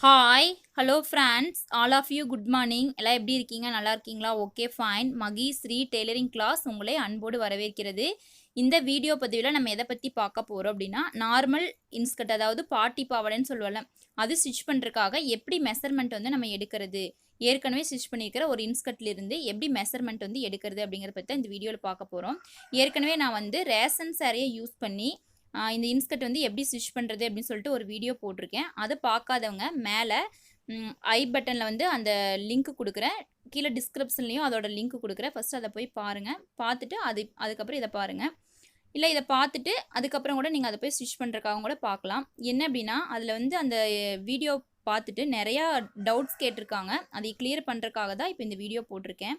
Hi hello friends all of you good morning. எல்லாம் எப்படி இருக்கீங்க? நல்லா இருக்கீங்களா? Okay fine. Maheshri tailoring class உங்களை அன்போடு வரவேற்கிறது. இந்த வீடியோ பதிவில் நம்ம எதை பற்றி பார்க்க போகிறோம் அப்படின்னா, நார்மல் இன்ஸ்கர்ட், அதாவது பாட்டி பாவாடைன்னு சொல்லுவோம்ல, அது ஸ்டிச் பண்ணுறதுக்காக எப்படி மெஷர்மெண்ட் வந்து நம்ம எடுக்கிறது, ஏற்கனவே ஸ்டிச் பண்ணியிருக்கிற ஒரு இன்ஸ்கர்ட்லேருந்து எப்படி மெஷர்மெண்ட் வந்து எடுக்கிறது அப்படிங்கிறத பற்றி இந்த வீடியோவில் பார்க்க போகிறோம். ஏற்கனவே நான் வந்து ரேஷன் சாரியை யூஸ் பண்ணி இந்த இன்ஸ்கர்ட் வந்து எப்படி ஸ்டிச் பண்ணுறது அப்படின்னு சொல்லிட்டு ஒரு வீடியோ போட்டிருக்கேன். அதை பார்க்காதவங்க மேலே ஐ பட்டனில் வந்து அந்த லிங்க் கொடுக்குறேன், கீழே டிஸ்கிரிப்ஷன்லேயும் அதோட லிங்க் கொடுக்குறேன். ஃபஸ்ட்டு அதை போய் பாருங்கள். பார்த்துட்டு அதுக்கப்புறம் இதை பாருங்கள். இல்லை இதை பார்த்துட்டு அதுக்கப்புறம் கூட நீங்கள் அதை போய் ஸ்டிச் பண்ணுறக்காக கூட பார்க்கலாம். என்ன அப்படின்னா, அதில் வந்து அந்த வீடியோ பார்த்துட்டு நிறையா டவுட்ஸ் கேட்டிருக்காங்க. அதை கிளியர் பண்ணுறக்காக தான் இப்போ இந்த வீடியோ போட்டிருக்கேன்.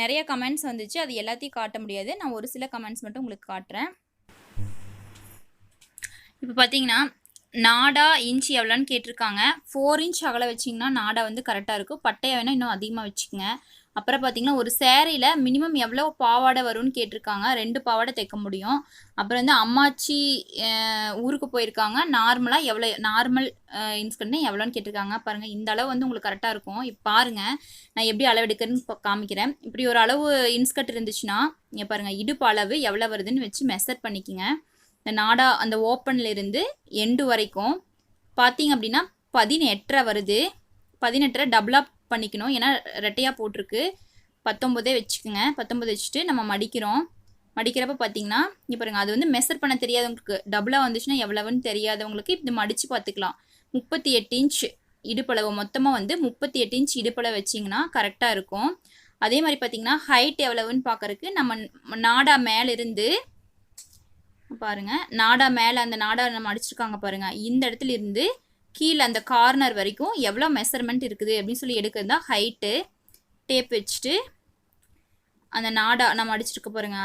நிறைய கமெண்ட்ஸ் வந்துச்சு, அது எல்லாத்தையும் காட்ட முடியாது. நான் ஒரு சில கமெண்ட்ஸ் மட்டும் உங்களுக்கு காட்டுறேன். இப்போ பார்த்தீங்கன்னா, நாடா இன்ச் எவ்வளோன்னு கேட்டிருக்காங்க. 4 இன்ச் அகல வச்சிங்கன்னா நாடா வந்து கரெக்டாக இருக்கும். பட்டையை வேணால் இன்னும் அதிகமாக வச்சுக்கோங்க. அப்புறம் பார்த்தீங்கன்னா, ஒரு சேரீயில் மினிமம் எவ்வளோ பாவாடை வரும்னு கேட்டிருக்காங்க. 2 பாவாடை தைக்க முடியும். அப்புறம் வந்து அம்மாச்சி ஊருக்கு போயிருக்காங்க. நார்மலாக நார்மல் இன்ஸ்கர்ட்னு எவ்வளோன்னு கேட்டிருக்காங்க. பாருங்கள், இந்த அளவு வந்து உங்களுக்கு கரெக்டாக இருக்கும். இப்போ பாருங்கள், நான் எப்படி அளவு எடுக்கிறேன்னு காமிக்கிறேன். இப்படி ஒரு அளவு இன்ஸ்கர்ட் இருந்துச்சுன்னா, இங்கே பாருங்கள், இடுப்பு அளவு எவ்வளோ வருதுன்னு வச்சு மெஷர் பண்ணிக்கோங்க. இந்த நாடா அந்த ஓப்பனில் இருந்து எண்டு வரைக்கும் பார்த்தீங்க அப்படின்னா 18 வருது. 18 டபுளாக பண்ணிக்கணும், ஏன்னா ரெட்டையாக போட்டிருக்கு. 19 வச்சுக்கோங்க. 19 வச்சுட்டு நம்ம மடிக்கிறோம். மடிக்கிறப்ப பார்த்தீங்கன்னா இப்போ பாருங்கள், அது வந்து மெஷர் பண்ண தெரியாதவங்களுக்கு, டபுளாக வந்துச்சுன்னா எவ்வளவுன்னு தெரியாதவங்களுக்கு இப்படி மடித்து பார்த்துக்கலாம். 38 இன்ச் இடுப்பளவு, மொத்தமாக வந்து 38 இன்ச் இடுப்பளவு வச்சிங்கன்னா கரெக்டாக இருக்கும். அதே மாதிரி பார்த்தீங்கன்னா, ஹைட் எவ்வளவுன்னு பார்க்கறதுக்கு நம்ம நாடா மேலிருந்து பாருங்க, நாடா மேலே அந்த நாடா நம்ம அடிச்சிருக்காங்க பாருங்க, இந்த இடத்துல இருந்து கீழே அந்த கார்னர் வரைக்கும் எவ்வளோ மெஷர்மெண்ட் இருக்குது அப்படின்னு சொல்லி எடுக்கிறது தான் ஹைட்டு. டேப் வச்சுட்டு அந்த நாடா நம்ம அடிச்சிருக்க பாருங்க,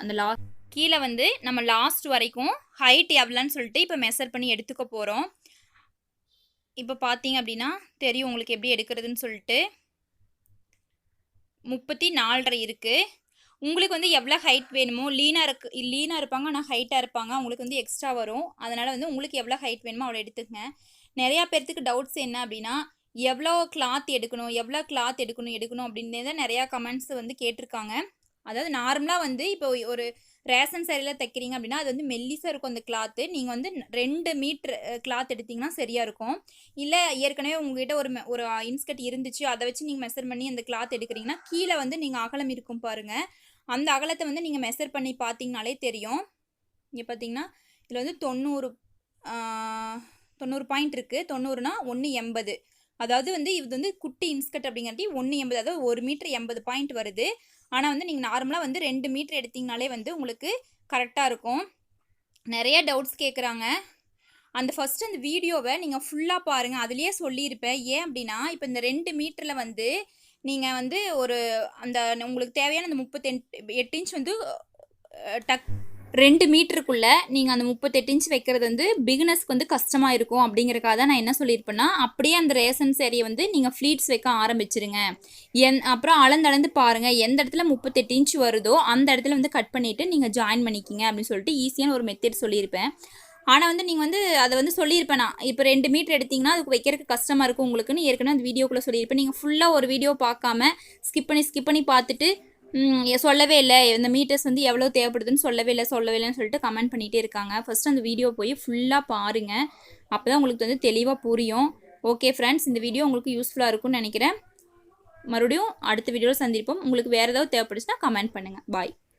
அந்த லாஸ்ட் கீழே வந்து நம்ம லாஸ்ட் வரைக்கும் ஹைட் எவ்வளோன்னு சொல்லிட்டு இப்போ மெஷர் பண்ணி எடுத்துக்க போகிறோம். இப்போ பார்த்தீங்க அப்படின்னா தெரியும் உங்களுக்கு எப்படி எடுக்கிறதுன்னு சொல்லிட்டு. 34.5 இருக்குது. உங்களுக்கு வந்து எவ்வளோ ஹைட் வேணுமோ, லீனாக இருப்பாங்க ஆனால் ஹைட்டாக இருப்பாங்க, உங்களுக்கு வந்து எக்ஸ்ட்ரா வரும். அதனால் வந்து உங்களுக்கு எவ்வளோ ஹைட் வேணுமோ அவ்வளோ எடுத்துக்கங்க. நிறையா பேர்த்துக்கு டவுட்ஸ் என்ன அப்படின்னா, எவ்வளோ கிளாத் எடுக்கணும் அப்படின்னு தான் நிறையா கமெண்ட்ஸ் வந்து கேட்டிருக்காங்க. அதாவது நார்மலாக வந்து இப்போ ஒரு ரேஷன் சாரியில் தைக்கிறீங்க அப்படின்னா அது வந்து மெல்லிசாக இருக்கும் அந்த கிளாத்து. நீங்கள் வந்து 2 மீட்ரு கிளாத் எடுத்திங்கன்னா சரியாக இருக்கும். இல்லை ஏற்கனவே உங்கள்கிட்ட ஒரு இன்ஸ்கர்ட் இருந்துச்சு, அதை வச்சு நீங்கள் மெஷர் பண்ணி அந்த கிளாத் எடுக்கிறீங்கன்னா கீழே வந்து நீங்கள் அகலம் இருக்கும் பாருங்கள், அந்த அகலத்தை வந்து நீங்கள் மெஷர் பண்ணி பார்த்தீங்கனாலே தெரியும். இங்கே பார்த்தீங்கன்னா இதில் வந்து 90 பாயிண்ட் இருக்குது. 90னா 180. அதாவது வந்து இது வந்து குட்டி இன்ஸ்கர்ட் அப்படிங்கிறதி 180, அதாவது 1 மீட்டர் 80 பாயிண்ட் வருது. ஆனால் வந்து நீங்கள் நார்மலாக வந்து 2 மீட்டர் எடுத்திங்கனாலே வந்து உங்களுக்கு கரெக்டாக இருக்கும். நிறைய டவுட்ஸ் கேட்குறாங்க. ஃபஸ்ட்டு அந்த வீடியோவை நீங்கள் ஃபுல்லாக பாருங்கள், அதுலேயே சொல்லியிருப்பேன். ஏன் அப்படின்னா, இப்போ இந்த 2 மீட்டரில் வந்து நீங்கள் வந்து உங்களுக்கு தேவையான அந்த 38 இன்ச் வந்து 2 மீட்டருக்குள்ளே நீங்கள் அந்த 38 இன்ச் வைக்கிறது வந்து பிகினர்ஸ்க்கு வந்து கஷ்டமாக இருக்கும். அப்படிங்கிறக்காக தான் நான் என்ன சொல்லியிருப்பேன்னா, அப்படியே அந்த ரேஷன் சேரியை வந்து நீங்கள் ஃப்ளீட்ஸ் வைக்க ஆரம்பிச்சிருங்க. அப்புறம் அளந்து பாருங்கள், எந்த இடத்துல 38 இன்ச் வருதோ அந்த இடத்துல வந்து கட் பண்ணிவிட்டு நீங்கள் ஜாயின் பண்ணிக்கிங்க அப்படின்னு சொல்லிட்டு ஈஸியான ஒரு மெத்தட் சொல்லியிருப்பேன். ஆனால் வந்து நீங்கள் வந்து அதை வந்து சொல்லியிருப்பேன். நான் இப்போ 2 மீட்டர் எடுத்திங்கன்னா அதுக்கு வைக்கிறதுக்கு கஷ்டமாக இருக்கும் உங்களுக்குன்னு ஏற்கனவே அந்த வீடியோக்குள்ளே சொல்லியிருப்பேன். நீங்கள் ஃபுல்லாக ஒரு வீடியோ பார்க்காம ஸ்கிப் பண்ணி பார்த்துட்டு சொல்லவே இல்லை, இந்த மீட்டர்ஸ் வந்து எவ்வளோ தேவைப்படுதுன்னு சொல்லவே இல்லைன்னு சொல்லிட்டு கமெண்ட் பண்ணிகிட்டே இருக்காங்க. ஃபஸ்ட்டு அந்த வீடியோ போய் ஃபுல்லாக பாருங்கள், அப்போ தான் உங்களுக்கு வந்து தெளிவாக புரியும். ஓகே ஃப்ரெண்ட்ஸ், இந்த வீடியோ உங்களுக்கு யூஸ்ஃபுல்லாக இருக்கும்னு நினைக்கிறேன். மறுபடியும் அடுத்த வீடியோவில் சந்திப்போம். உங்களுக்கு வேறு ஏதாவது தேவைப்படுச்சுன்னா கமெண்ட் பண்ணுங்கள். பாய்.